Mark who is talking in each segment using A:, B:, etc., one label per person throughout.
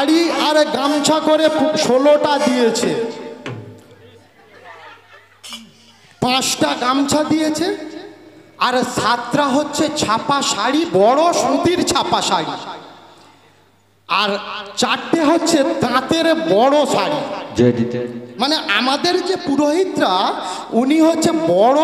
A: শাড়ি আর গামছা করে 16টা দিয়েছে, 5টা গামছা দিয়েছে, আর 7টা হচ্ছে ছাপা শাড়ি, বড় সুতির ছাপা শাড়ি, আর 4টে হচ্ছে তাঁতের বড় শাড়ি। মানে আমাদের যে পুরোহিতরা উনি হচ্ছে বড়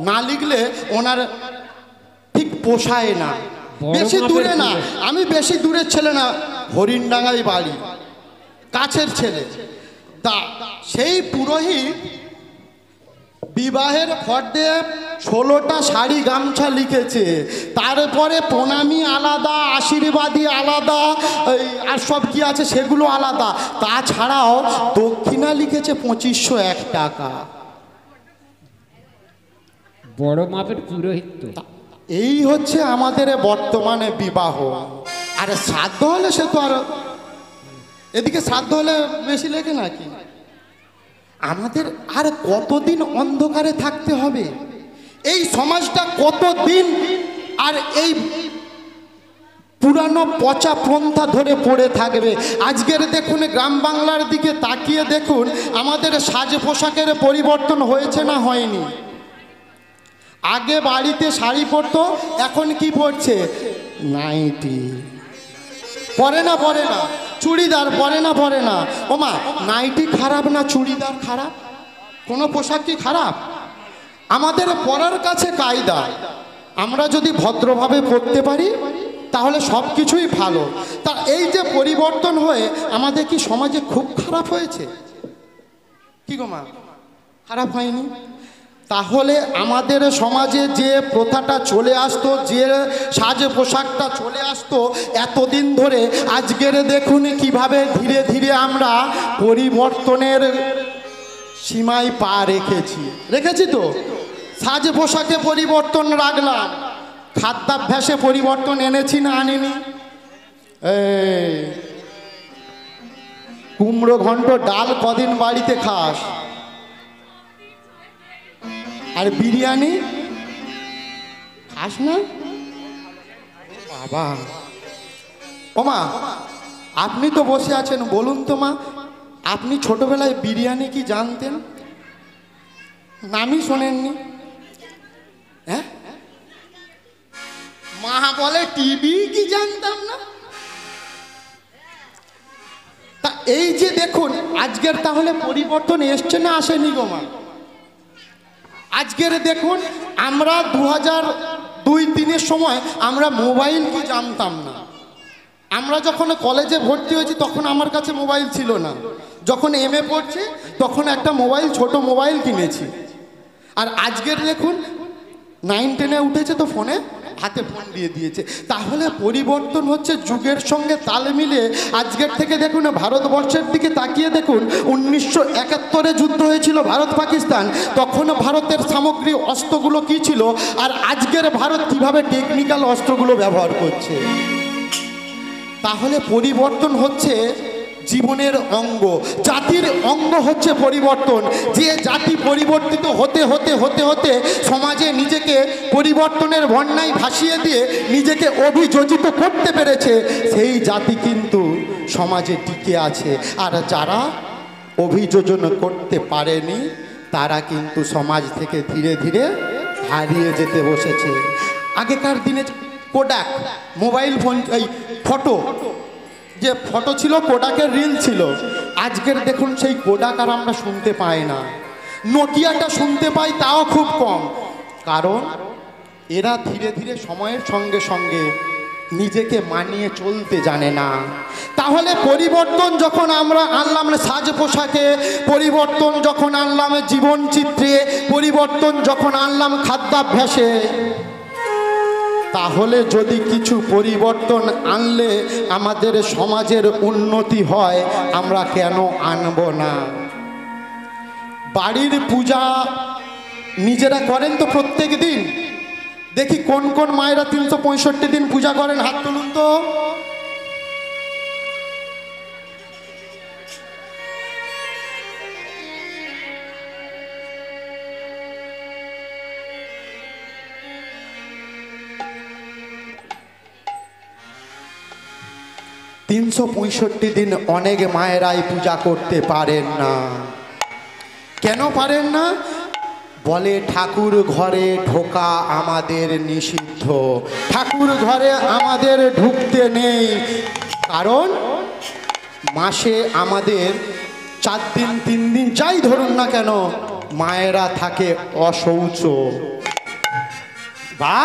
A: না লিখলে ওনার ঠিক পোষায় না। বেশি দূরে না, আমি বেশি দূরের ছেলে না, হরিণডাঙ্গায় বাড়ি, কাছের ছেলে। তা সেই পুরোহিত বিবাহের ফর্দে 16টা শাড়ি গামছা লিখেছে, তারপরে প্রণামী আলাদা, আশীর্বাদী আলাদা, আর সব কি আছে সেগুলো আলাদা। তাছাড়াও দক্ষিণা লিখেছে 2501 টাকা।
B: বড় মাপের পুরোহিত।
A: এই হচ্ছে আমাদের বর্তমানে বিবাহ। আর শ্রাদ্ধ হলে সে তো আর, এদিকে শ্রাদ্ধ হলে বেশি লেগে নাকি? আমাদের আর কতদিন অন্ধকারে থাকতে হবে? এই সমাজটা কতদিন আর এই পুরানো পচা পন্থা ধরে পড়ে থাকবে? আজকের দেখুন গ্রাম বাংলার দিকে তাকিয়ে দেখুন, আমাদের সাজ পোশাকের পরিবর্তন হয়েছে না হয়নি? আগে বাড়িতে শাড়ি পরতো, এখন কি পরছে? নাইটি পরে না, পরে না চুড়িদার পরে না, পরে না। ওমা, নাইটি খারাপ না চুড়িদার খারাপ? কোনো পোশাক কি খারাপ? আমাদের পরার কাছে কায়দা, আমরা যদি ভদ্রভাবে পরতে পারি তাহলে সব কিছুই ভালো। তা এই যে পরিবর্তন হয়ে আমাদের কি সমাজে খুব খারাপ হয়েছে? কি গো মা, খারাপ হয়নি? তাহলে আমাদের সমাজে যে প্রথাটা চলে আসতো, যে সাজ পোশাকটা চলে আসতো এতদিন ধরে, আজকের দেখুন কিভাবে ধীরে ধীরে আমরা পরিবর্তনের সীমায় পা রেখেছি তো। সাজ পোশাকে পরিবর্তন রাখলাম, খাদ্যাভ্যাসে পরিবর্তন এনেছি না আনিনি? কুমড়ো ঘন্ট ডাল কদিন বাড়িতে খাস? আর বিরিয়ানি খাস না? বাবা, ওমা আপনি তো বসে আছেন, বলুন তো মা, আপনি ছোটবেলায় বিরিয়ানি কি জানতেন? নামই শোনেননি? হ্যাঁ, মা বলে টিভি কি জানতাম না। তা এই যে দেখুন আজকের তাহলে পরিবর্তন এসছে না আসেনি গো মা? আজকের দেখুন আমরা 2002-03-এর সময় আমরা মোবাইল কি জানতাম না। আমরা যখন কলেজে ভর্তি হয়েছি তখন আমার কাছে মোবাইল ছিল না। যখন এমএ পড়ছি তখন একটা মোবাইল, ছোট মোবাইল কিনেছি। আর আজকের দেখুন 9-10-এ উঠেছে তো ফোনে হাতে ফোন দিয়ে দিয়েছে। তাহলে পরিবর্তন হচ্ছে যুগের সঙ্গে তাল মিলে। আজকের থেকে দেখুন ভারতবর্ষের দিকে তাকিয়ে দেখুন, 1971-এ যুদ্ধ হয়েছিল ভারত পাকিস্তান, তখন ভারতের সামগ্রী অস্ত্রগুলো কী ছিল, আর আজকের ভারত কিভাবে টেকনিক্যাল অস্ত্রগুলো ব্যবহার করছে। তাহলে পরিবর্তন হচ্ছে জীবনের অঙ্গ, জাতির অঙ্গ হচ্ছে পরিবর্তন। যে জাতি পরিবর্তিত হতে হতে হতে হতে সমাজে নিজেকে পরিবর্তনের বন্যায় ভাসিয়ে দিয়ে নিজেকে অভিযোজিত করতে পেরেছে, সেই জাতি কিন্তু সমাজে টিকে আছে। আর যারা অভিযোজন করতে পারেনি তারা কিন্তু সমাজ থেকে ধীরে ধীরে হারিয়ে যেতে বসেছে। আগেকার দিনে কোডাক মোবাইল ফোন, এই ফটো, যে ফটো ছিল কোডাকের রিল ছিল, আজকের দেখুন সেই কোডাক আর আমরা শুনতে পাই না। নোকিয়াটা শুনতে পাই, তাও খুব কম। কারণ এরা ধীরে ধীরে সময়ের সঙ্গে সঙ্গে নিজেকে মানিয়ে চলতে জানে না। তাহলে পরিবর্তন যখন আমরা আনলাম সাজ পোশাকে, পরিবর্তন যখন আনলাম জীবনচিত্রে, পরিবর্তন যখন আনলাম খাদ্যাভ্যাসে, তাহলে যদি কিছু পরিবর্তন আনলে আমাদের সমাজের উন্নতি হয়, আমরা কেন আনব না? বাড়ির পূজা নিজেরা করেন তো প্রত্যেক দিন? দেখি কোন কোন মায়েরা 365 দিন পূজা করেন, হাত তুলুন তো। 365 দিন অনেক মায়েরাই পূজা করতে পারেন না। কেন পারেন না? বলে ঠাকুর ঘরে ঢোকা আমাদের নিষিদ্ধ, ঠাকুর ঘরে আমাদের ঢুকতে নেই। কারণ মাসে আমাদের 4 দিন 3 দিন যাই ধরুন না কেন মায়েরা থাকে অশৌচ বা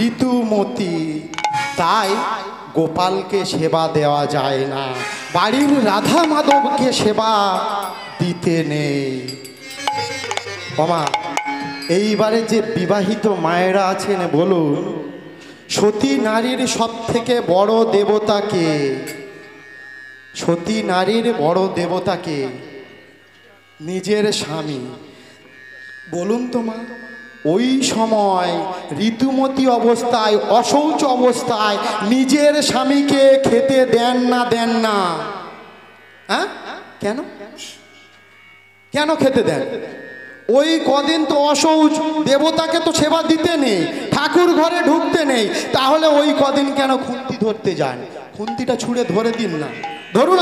A: ঋতুমতী, তাই গোপালকে সেবা দেওয়া যায় না, বাড়ির রাধা মাধবকে সেবা দিতে নেই। মামা এইবারে যে বিবাহিত মায়েরা আছেন বলুন, সতী নারীর সব থেকে বড় দেবতাকে, সতী নারীর বড় দেবতাকে নিজের স্বামী। বলুন তো মা, ওই সময় ঋতুমতী অবস্থায় অশৌচ অবস্থায় নিজের স্বামীকে খেতে দেন না, দেন না? হ্যাঁ, কেন কেন খেতে দেন? ওই কদিন তো অশৌচ, দেবতাকে তো সেবা দিতে নেই, ঠাকুর ঘরে ঢুকতে নেই, তাহলে ওই কদিন কেন খুন্তি ধরতে যান? খুন্তিটা ছুঁড়ে ধরে দিন না। ধরুন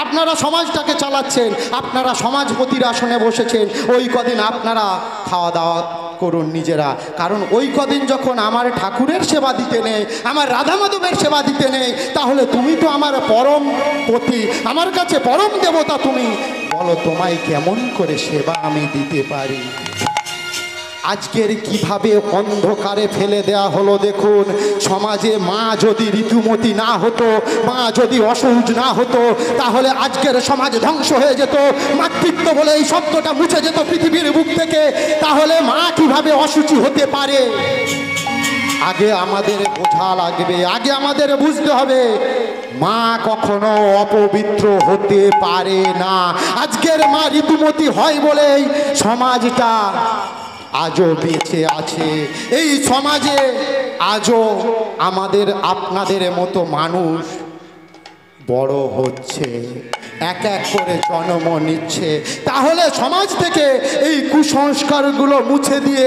A: আপনারা সমাজটাকে চালাচ্ছেন, আপনারা সমাজপতির আসনে বসেছেন, ওই কদিন আপনারা খাওয়া দাওয়া করুন নিজেরা। কারণ ওই কদিন যখন আমার ঠাকুরের সেবা দিতে নেই, আমার রাধা মাধবের সেবা দিতে নেই, তাহলে তুমি তো আমার পরম পতি, আমার কাছে পরম দেবতা তুমি, বলো তোমায় কেমন করে সেবা আমি দিতে পারি? আজকের কিভাবে অন্ধকারে ফেলে দেয়া হলো দেখুন। সমাজে মা যদি ঋতুমতী না হতো, মা যদি অসহজ না হতো, তাহলে আজকের সমাজ ধ্বংস হয়ে যেত, মাতৃত্ব বলে এই শব্দটা মুছে যেত পৃথিবীর বুক থেকে। তাহলে মা কিভাবে অসুচি হতে পারে? আগে আমাদের বোঝা লাগবে, আগে আমাদের বুঝতে হবে মা কখনো অপবিত্র হতে পারে না। আজকের মা ঋতুমতী হয় বলেই সমাজটা আজও বেঁচে আছে। এই সমাজে আজও আমাদের আপনাদের মতো মানুষ বড় হচ্ছে, এক এক করে জন্ম নিচ্ছে। তাহলে সমাজ থেকে এই কুসংস্কারগুলো মুছে দিয়ে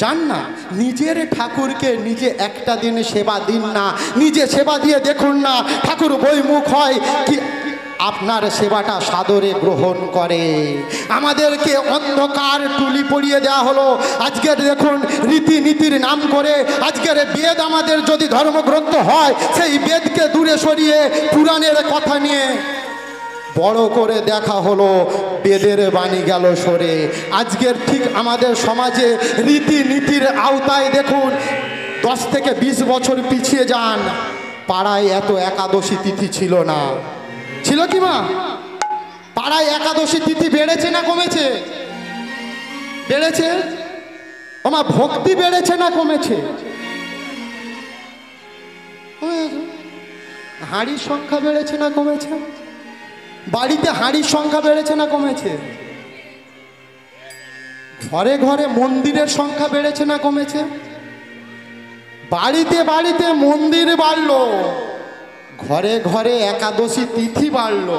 A: যান না, নিজের ঠাকুরকে নিজে একটা দিন সেবা দিন না, নিজে সেবা দিয়ে দেখুন না ঠাকুর বইমুখ হয় কি আপনার সেবাটা সাদরে গ্রহণ করে। আমাদেরকে অন্ধকার টুলি পরিয়ে দেওয়া হলো। আজকের দেখুন রীতিনীতির নাম করে আজকের বেদ আমাদের যদি ধর্মগ্রন্থ হয়, সেই বেদকে দূরে সরিয়ে পুরাণের কথা নিয়ে বড় করে দেখা হলো, বেদের বাণী গেল সরে। আজকের ঠিক আমাদের সমাজে রীতিনীতির আওতায় দেখুন 10 থেকে 20 বছর পিছিয়ে যান, পাড়ায় এত একাদশী তিথি ছিল না। ছিল কি মা? পাড়ায় একাদশী তিথি বেড়েছে না কমেছে? বেড়েছে। আমার ভক্তি বেড়েছে না কমেছে? হাঁড়ির সংখ্যা বেড়েছে না কমেছে? বাড়িতে হাঁড়ির সংখ্যা বেড়েছে না কমেছে? ঘরে ঘরে মন্দিরের সংখ্যা বেড়েছে না কমেছে? বাড়িতে বাড়িতে মন্দির বাড়লো, ঘরে ঘরে একাদশী তিথি বাড়লো।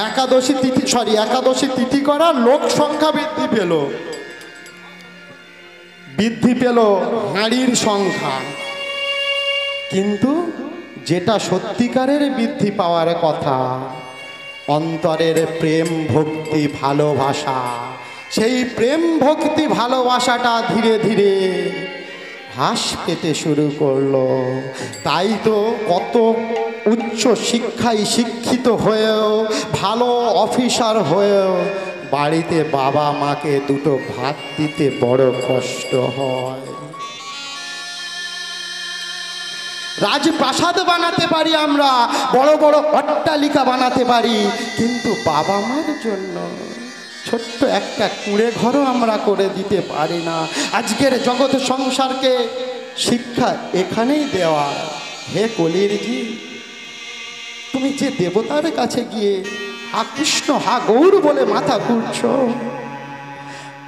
A: একাদশী তিথি করার লোক সংখ্যা বৃদ্ধি পেল হাঁড়ির সংখ্যা। কিন্তু যেটা সত্যিকারের বৃদ্ধি পাওয়ার কথা, অন্তরের প্রেম ভক্তি ভালোবাসা, সেই প্রেম ভক্তি ভালোবাসাটা ধীরে ধীরে হ্রাস পেতে শুরু করলো। তাই তো কত উচ্চ শিক্ষায় শিক্ষিত হয়েও, ভালো অফিসার হয়েও বাড়িতে বাবা মাকে দুটো ভাত দিতে বড় কষ্ট হয়। রাজপ্রাসাদ বানাতে পারি আমরা, বড় বড় অট্টালিকা বানাতে পারি, কিন্তু বাবা মার জন্য ছোট্ট একটা কুঁড়ে ঘরও আমরা করে দিতে পারি না। আজকের জগৎ সংসারকে শিক্ষা এখানেই দেওয়া। হে কলির জি, তুমি যে দেবতার কাছে গিয়ে হা কৃষ্ণ হা গৌর বলে মাথা ঘুরছ,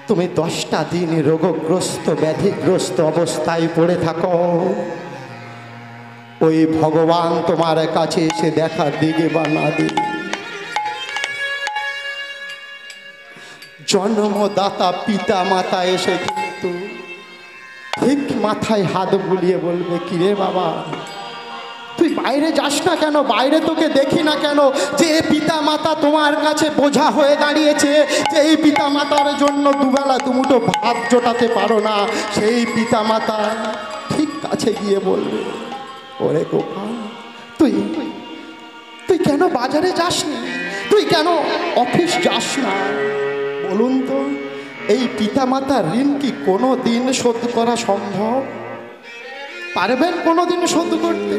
A: তুমি 10টা দিন রোগগ্রস্ত ব্যাধিগ্রস্ত অবস্থায় পড়ে থাকো, ওই ভগবান তোমার কাছে এসে দেখার দিকে বানা দিবে। জন্মদাতা পিতা মাতা এসে কিন্তু ঠিক মাথায় হাত বুলিয়ে বলবে, কিরে বাবা তুই বাইরে যাস না কেন, বাইরে তোকে দেখি না কেন? যে পিতা মাতা তোমার কাছে বোঝা হয়ে দাঁড়িয়েছে, যে এই পিতা মাতার জন্য দুবেলা দুমুঠো ভাত জোটাতে পারো না, সেই পিতা মাতা ঠিক কাছে গিয়ে বলবে, ওরে গোপাল, তুই তুই কেন বাজারে যাসনি? তুই কেন অফিস যাস না? বলুন তো, এই পিতা মাতার ঋণ কি কোনো দিন শোধ করা সম্ভব? পারবেন কোনো দিন শোধ করতে?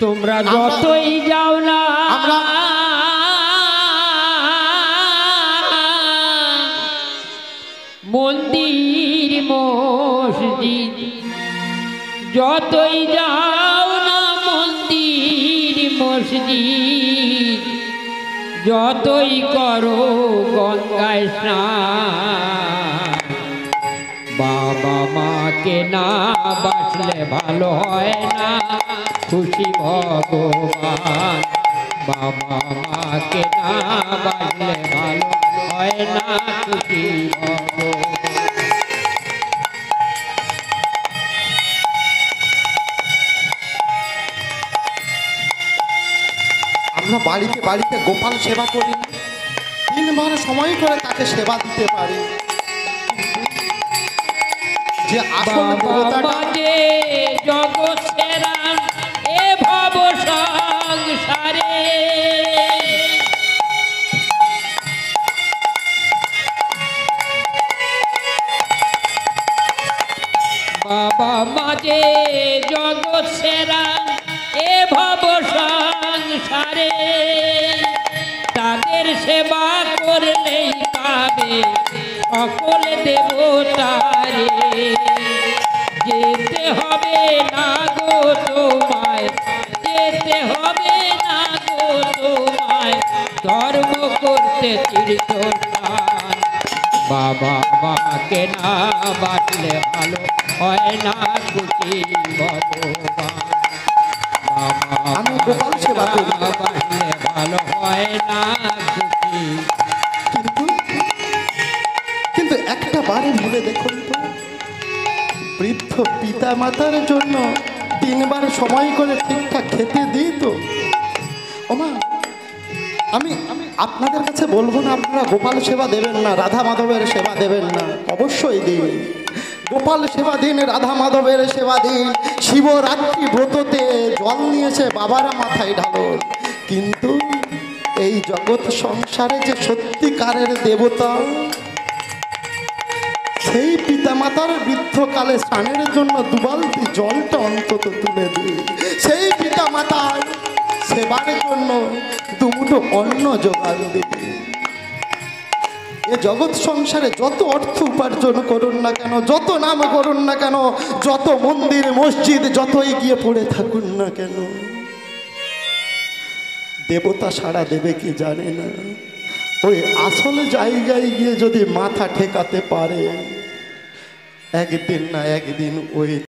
B: তোমরা যতই যাও না
A: আমরা
B: মন্দির মসজিদ, যতই যাও না মন্দির মসজিদ, যতই করো গঙ্গায় স্নান, বাবা মাকে না বাসলে ভালো হয় না খুশি ভগবান। বাবা মাকে না বাসলে ভালো হয় না খুশি ভগবান।
A: আমরা বাড়িতে বাড়িতে গোপাল সেবা করি, 3 বার সময় করে তাকে সেবা দিতে পারি, যে আসল দেবতাটা
B: জগৎ সেরা এ ভব সংসারে, বাবা মাঝে জগৎ সেরা এ ভব সংসারে, তাদের সেবা করলেই পাবে সকল দেবতারে। যেতে হবে না গো তোমায়, যেতে হবে না গো তোমায় ধর্ম করতে তীর্থস্থান। বাবা মাকে না বাসলে ভালো হয় না খুশি ভগবান। বাবা
A: আমি গোপাল সেবা করি,
B: বাসলে ভালো হয় না খুশি।
A: কিন্তু একটা বারে ভেবে দেখুন তো, বৃদ্ধ পিতা মাতার জন্য 3 বার সময় করে ঠিকঠাক খেতে দিই তো? ওমা, আমি আপনাদের কাছে বলবো না আপনারা গোপাল সেবা দেবেন না, রাধা মাধবের সেবা দেবেন না, অবশ্যই দিন। গোপাল সেবা দিন, রাধা মাধবের সেবা দিন, শিবরাত্রি ব্রততে জল নিয়েছে বাবারা মাথায় ঢালুন। কিন্তু এই জগৎ সংসারে যে সত্যিকারের দেবতা, সেই পিতামাতার বৃদ্ধকালে স্নানের জন্য 2 বালতি জলটা অন্তত তুলে দিই, সেই পিতামাতার সেবার জন্য 2 মুঠো অন্ন জোগাড় দিই। এ জগৎ সংসারে যত অর্থ উপার্জন করুন না কেন, যত নাম করুন না কেন, যত মন্দির মসজিদ যতই গিয়ে পড়ে থাকুন না কেন, দেবতা সাড়া দেবে কি জানে না। ওই আসল জায়গায় গিয়ে যদি মাথা ঠেকাতে পারে, একদিন না একদিন ওই